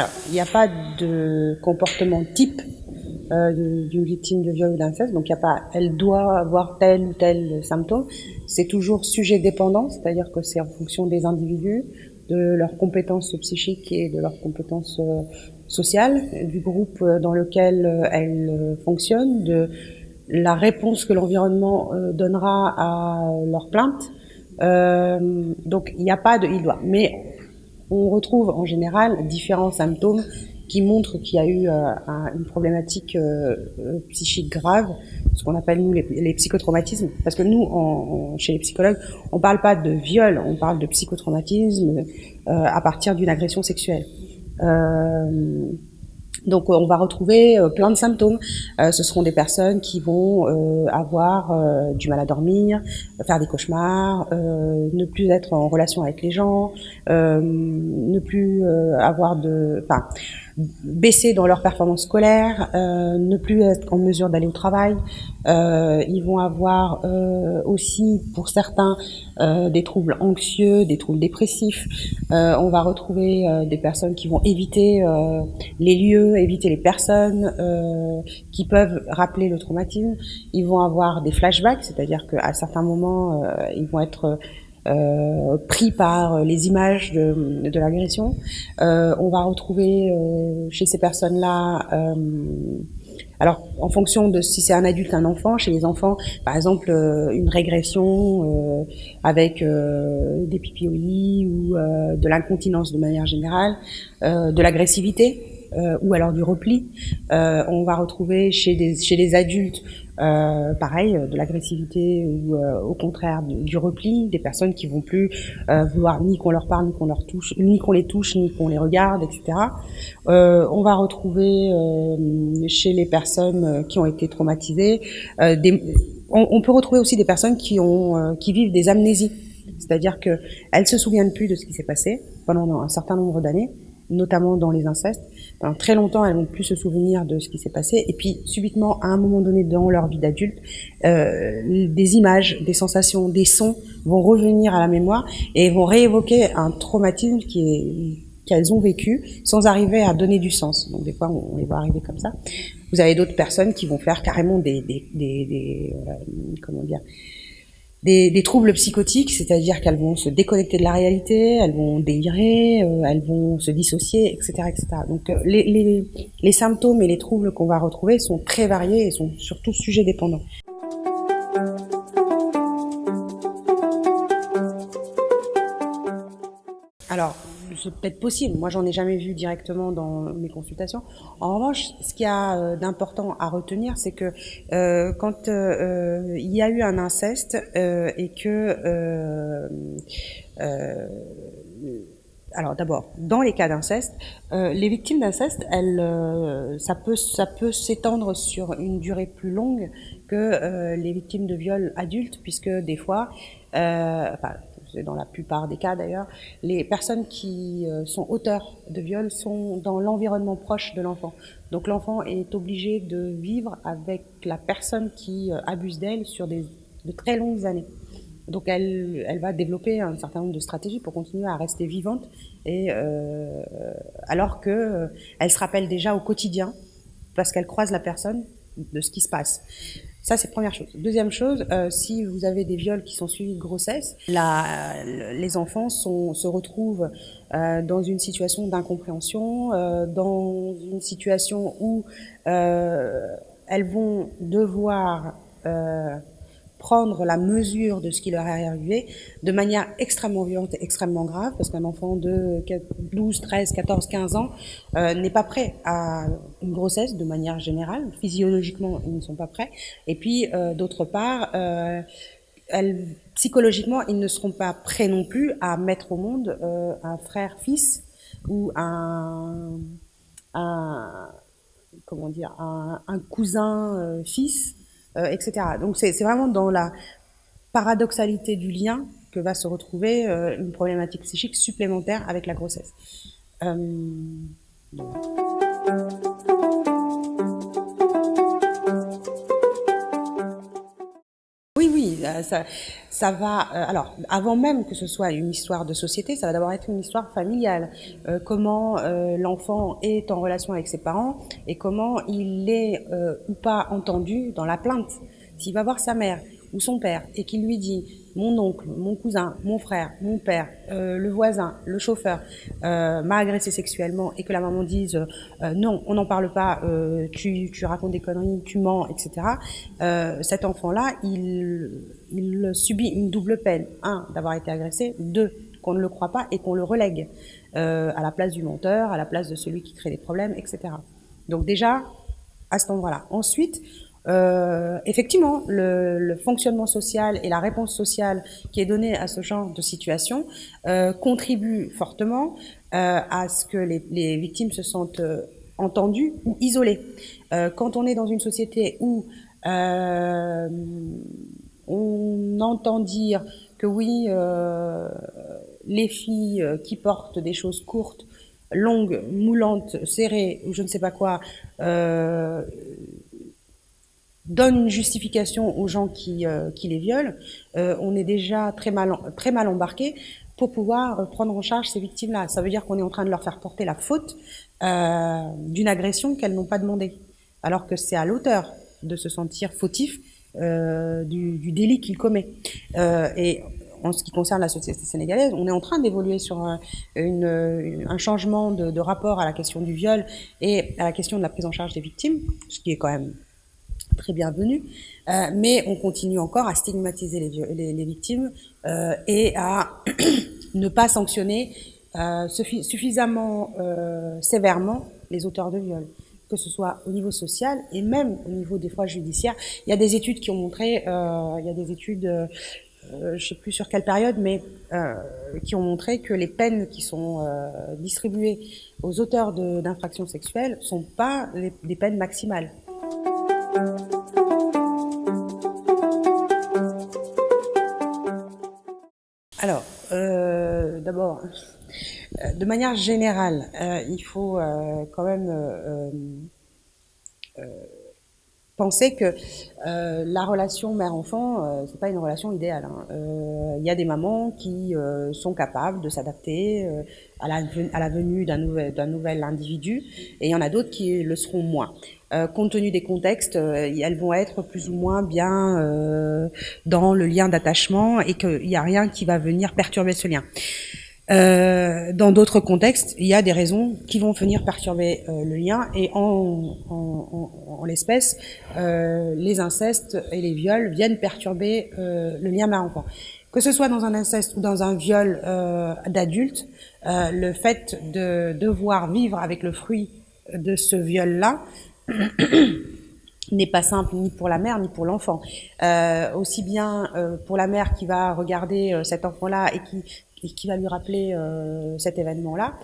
Alors, il n'y a pas de comportement type d'une victime de viol ou d'inceste, donc il n'y a pas, elle doit avoir tel ou tel symptôme. C'est toujours sujet dépendant, c'est-à-dire que c'est en fonction des individus, de leurs compétences psychiques et de leurs compétences sociales, du groupe dans lequel elles fonctionnent, de la réponse que l'environnement donnera à leur plainte. Donc il n'y a pas de il doit. Mais on retrouve en général différents symptômes qui montrent qu'il y a eu une problématique psychique grave, ce qu'on appelle nous les psychotraumatismes. Parce que nous, chez les psychologues, on ne parle pas de viol, on parle de psychotraumatisme à partir d'une agression sexuelle. Donc on va retrouver plein de symptômes. Ce seront des personnes qui vont avoir du mal à dormir, faire des cauchemars, ne plus être en relation avec les gens, ne plus avoir enfin, baisser dans leur performance scolaire, ne plus être en mesure d'aller au travail. Ils vont avoir aussi, pour certains, des troubles anxieux, des troubles dépressifs. On va retrouver des personnes qui vont éviter les lieux, éviter les personnes qui peuvent rappeler le traumatisme. Ils vont avoir des flashbacks, c'est-à-dire qu'à certains moments, ils vont être pris par les images de l'agression. On va retrouver chez ces personnes-là, alors en fonction de si c'est un adulte, un enfant, chez les enfants, par exemple, une régression avec des pipis au lit ou de l'incontinence de manière générale, de l'agressivité. Ou alors du repli. On va retrouver chez les adultes, pareil, de l'agressivité ou au contraire du repli, des personnes qui vont plus vouloir ni qu'on leur parle, ni qu'on leur touche, ni qu'on les touche, ni qu'on les regarde, etc. On va retrouver chez les personnes qui ont été traumatisées, on peut retrouver aussi des personnes qui vivent des amnésies, c'est-à-dire qu'elles se souviennent plus de ce qui s'est passé pendant un certain nombre d'années, notamment dans les incestes. Pendant très longtemps, elles vont plus se souvenir de ce qui s'est passé, et puis subitement, à un moment donné dans leur vie d'adulte, des images, des sensations, des sons vont revenir à la mémoire et vont réévoquer un traumatisme qu'elles ont vécu sans arriver à donner du sens. Donc des fois, on les voit arriver comme ça. Vous avez d'autres personnes qui vont faire carrément comment dire, des troubles psychotiques, c'est-à-dire qu'elles vont se déconnecter de la réalité, elles vont délirer, elles vont se dissocier, etc., etc. Donc les symptômes et les troubles qu'on va retrouver sont très variés et sont surtout sujet dépendants. Alors, c'est peut-être possible. Moi, j'en ai jamais vu directement dans mes consultations. En revanche, ce qu'il y a d'important à retenir, c'est que quand il y a eu un inceste et que alors d'abord, dans les cas d'inceste, les victimes d'inceste, ça peut s'étendre sur une durée plus longue que les victimes de viol adultes, puisque des fois, enfin, c'est dans la plupart des cas d'ailleurs, les personnes qui sont auteurs de viol sont dans l'environnement proche de l'enfant. Donc l'enfant est obligé de vivre avec la personne qui abuse d'elle sur de très longues années. Donc elle va développer un certain nombre de stratégies pour continuer à rester vivante, et alors que elle se rappelle déjà au quotidien, parce qu'elle croise la personne, de ce qui se passe. Ça, c'est première chose. Deuxième chose, si vous avez des viols qui sont suivis de grossesse, les enfants se retrouvent dans une situation d'incompréhension, dans une situation où elles vont devoir prendre la mesure de ce qui leur est arrivé de manière extrêmement violente et extrêmement grave, parce qu'un enfant de 12, 13, 14, 15 ans n'est pas prêt à une grossesse de manière générale. Physiologiquement, ils ne sont pas prêts. Et puis, d'autre part, psychologiquement, ils ne seront pas prêts non plus à mettre au monde un frère-fils ou comment dire, un cousin-fils, etc. Donc c'est vraiment dans la paradoxalité du lien que va se retrouver une problématique psychique supplémentaire avec la grossesse. Oui, ça va. Alors, avant même que ce soit une histoire de société, ça va d'abord être une histoire familiale. Comment l'enfant est en relation avec ses parents et comment il est ou pas entendu dans la plainte. S'il va voir sa mère ou son père et qu'il lui dit mon oncle, mon cousin, mon frère, mon père, le voisin, le chauffeur m'a agressé sexuellement et que la maman dise non, on n'en parle pas, tu racontes des conneries, tu mens, etc. Cet enfant-là, il subit une double peine. Un, d'avoir été agressé. Deux, qu'on ne le croit pas et qu'on le relègue à la place du menteur, à la place de celui qui crée des problèmes, etc. Donc déjà, à cet endroit-là. Ensuite, effectivement, le fonctionnement social et la réponse sociale qui est donnée à ce genre de situation contribue fortement à ce que les victimes se sentent entendues ou isolées. Quand on est dans une société où on entend dire que oui, les filles qui portent des choses courtes, longues, moulantes, serrées ou je ne sais pas quoi, donne une justification aux gens qui les violent, on est déjà très mal embarqué pour pouvoir prendre en charge ces victimes-là. Ça veut dire qu'on est en train de leur faire porter la faute d'une agression qu'elles n'ont pas demandée, alors que c'est à l'auteur de se sentir fautif du délit qu'il commet. Et en ce qui concerne la société sénégalaise, on est en train d'évoluer sur un changement de rapport à la question du viol et à la question de la prise en charge des victimes, ce qui est quand même très bienvenue, mais on continue encore à stigmatiser les victimes et à ne pas sanctionner suffisamment sévèrement les auteurs de viol, que ce soit au niveau social et même au niveau des fois judiciaire. Il y a des études qui ont montré, il y a des études, je ne sais plus sur quelle période, mais qui ont montré que les peines qui sont distribuées aux auteurs d'infractions sexuelles ne sont pas des peines maximales. Alors, d'abord, de manière générale, il faut quand même penser que la relation mère-enfant, c'est pas une relation idéale. Il y a des mamans qui sont capables de s'adapter à la venue d'un nouvel individu, et il y en a d'autres qui le seront moins. Compte tenu des contextes, elles vont être plus ou moins bien dans le lien d'attachement et qu'il n'y a rien qui va venir perturber ce lien. Dans d'autres contextes, il y a des raisons qui vont venir perturber le lien et en l'espèce, les incestes et les viols viennent perturber le lien mère-enfant. Que ce soit dans un inceste ou dans un viol d'adulte, le fait de devoir vivre avec le fruit de ce viol-là n'est pas simple ni pour la mère ni pour l'enfant. Aussi bien pour la mère qui va regarder cet enfant-là et qui va lui rappeler cet événement-là,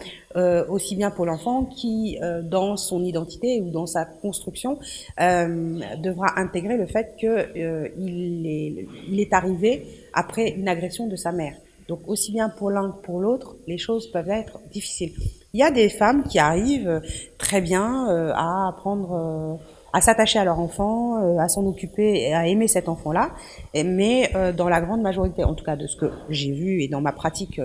aussi bien pour l'enfant qui, dans son identité ou dans sa construction, devra intégrer le fait qu'il est arrivé après une agression de sa mère. Donc aussi bien pour l'un que pour l'autre, les choses peuvent être difficiles. Il y a des femmes qui arrivent très bien à apprendre à s'attacher à leur enfant, à s'en occuper et à aimer cet enfant-là. Mais dans la grande majorité, en tout cas de ce que j'ai vu et dans ma pratique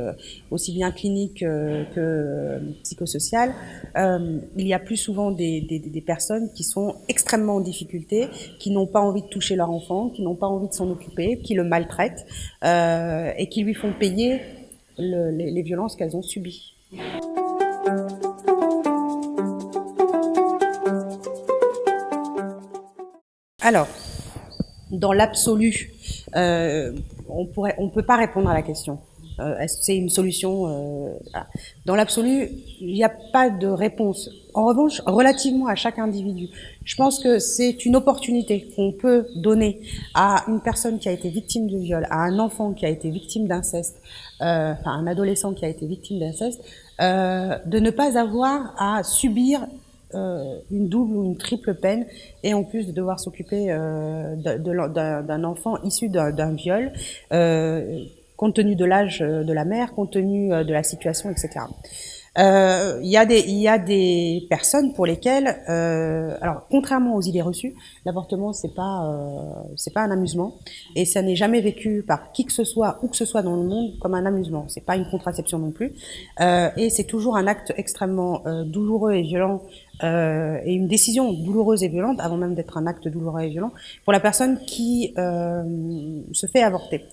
aussi bien clinique que psychosociale, il y a plus souvent des personnes qui sont extrêmement en difficulté, qui n'ont pas envie de toucher leur enfant, qui n'ont pas envie de s'en occuper, qui le maltraitent et qui lui font payer les violences qu'elles ont subies. Alors, dans l'absolu, on peut pas répondre à la question. Est-ce que c'est une solution Dans l'absolu, il n'y a pas de réponse. En revanche, relativement à chaque individu, je pense que c'est une opportunité qu'on peut donner à une personne qui a été victime de viol, à un enfant qui a été victime d'inceste, enfin un adolescent qui a été victime d'inceste, de ne pas avoir à subir une double ou une triple peine et en plus de devoir s'occuper d'un enfant issu d'un viol, compte tenu de l'âge de la mère, compte tenu de la situation, etc. Il y a des personnes pour lesquelles, alors contrairement aux idées reçues, l'avortement c'est pas un amusement et ça n'est jamais vécu par qui que ce soit où que ce soit dans le monde comme un amusement. C'est pas une contraception non plus, et c'est toujours un acte extrêmement douloureux et violent. Et une décision douloureuse et violente, avant même d'être un acte douloureux et violent, pour la personne qui se fait avorter.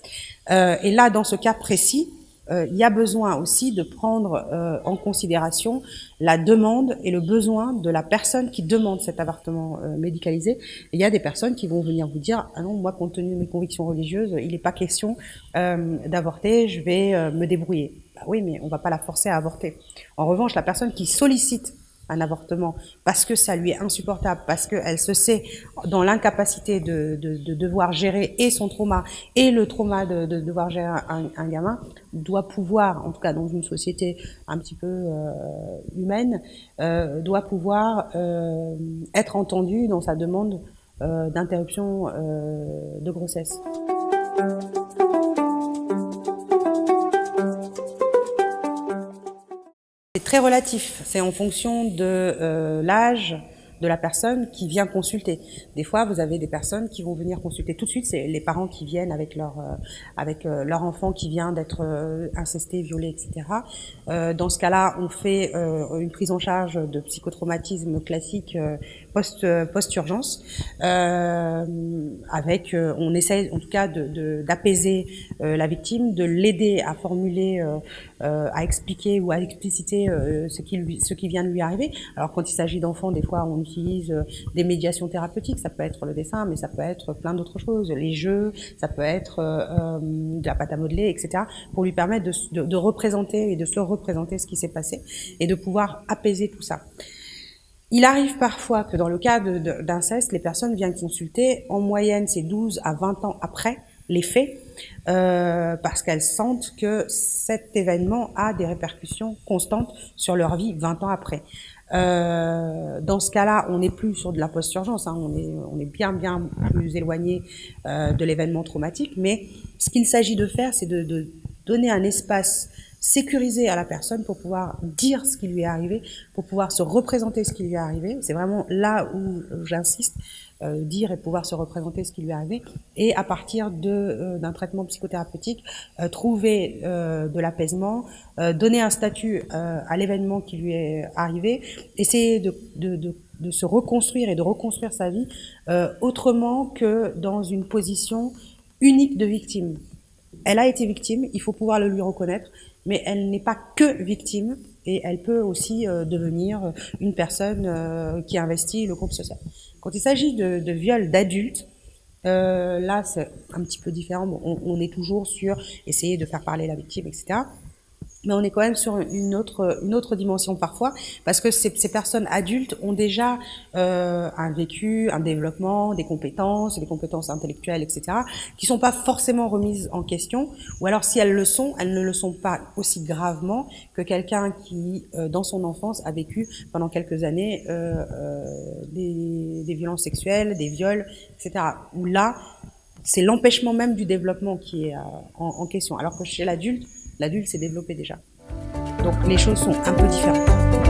Et là, dans ce cas précis, il y a besoin aussi de prendre en considération la demande et le besoin de la personne qui demande cet avortement médicalisé. Et il y a des personnes qui vont venir vous dire « Ah non, moi, compte tenu de mes convictions religieuses, il n'est pas question d'avorter, je vais me débrouiller. » Bah oui, mais on ne va pas la forcer à avorter. En revanche, la personne qui sollicite un avortement parce que ça lui est insupportable, parce qu'elle se sait dans l'incapacité de devoir gérer et son trauma et le trauma de devoir gérer un gamin, doit pouvoir, en tout cas dans une société un petit peu humaine, doit pouvoir être entendue dans sa demande d'interruption de grossesse. C'est très relatif, c'est en fonction de l'âge de la personne qui vient consulter. Des fois, vous avez des personnes qui vont venir consulter tout de suite, c'est les parents qui viennent avec leur enfant qui vient d'être incesté, violé, etc. Dans ce cas-là, on fait une prise en charge de psychotraumatisme classique post-urgence, avec, on essaie en tout cas d'apaiser la victime, de l'aider à formuler, à expliquer ou à expliciter ce qui vient de lui arriver. Alors quand il s'agit d'enfants, des fois on utilise des médiations thérapeutiques, ça peut être le dessin, mais ça peut être plein d'autres choses, les jeux, ça peut être de la pâte à modeler, etc., pour lui permettre de représenter et de se représenter ce qui s'est passé et de pouvoir apaiser tout ça. Il arrive parfois que dans le cas d'inceste, les personnes viennent consulter, en moyenne c'est 12 à 20 ans après les faits, parce qu'elles sentent que cet événement a des répercussions constantes sur leur vie 20 ans après. Dans ce cas-là, on n'est plus sur de la post-urgence, hein, on est bien plus éloigné de l'événement traumatique, mais ce qu'il s'agit de faire, c'est de donner un espace sécurisé à la personne pour pouvoir dire ce qui lui est arrivé, pour pouvoir se représenter ce qui lui est arrivé. C'est vraiment là où j'insiste, dire et pouvoir se représenter ce qui lui est arrivé, et à partir d'un traitement psychothérapeutique, trouver de l'apaisement, donner un statut à l'événement qui lui est arrivé, essayer de se reconstruire et de reconstruire sa vie autrement que dans une position unique de victime. Elle a été victime, il faut pouvoir le lui reconnaître, mais elle n'est pas que victime et elle peut aussi devenir une personne qui investit le groupe social. Quand il s'agit de viol d'adultes, là c'est un petit peu différent, bon, on est toujours sur essayer de faire parler la victime, etc. Mais on est quand même sur une autre dimension parfois, parce que ces personnes adultes ont déjà un vécu, un développement, des compétences intellectuelles, etc., qui sont pas forcément remises en question, ou alors si elles le sont, elles ne le sont pas aussi gravement que quelqu'un qui, dans son enfance, a vécu pendant quelques années des violences sexuelles, des viols, etc., où là, c'est l'empêchement même du développement qui est en question, alors que chez l'adulte s'est développé déjà. Donc les choses sont un peu différentes.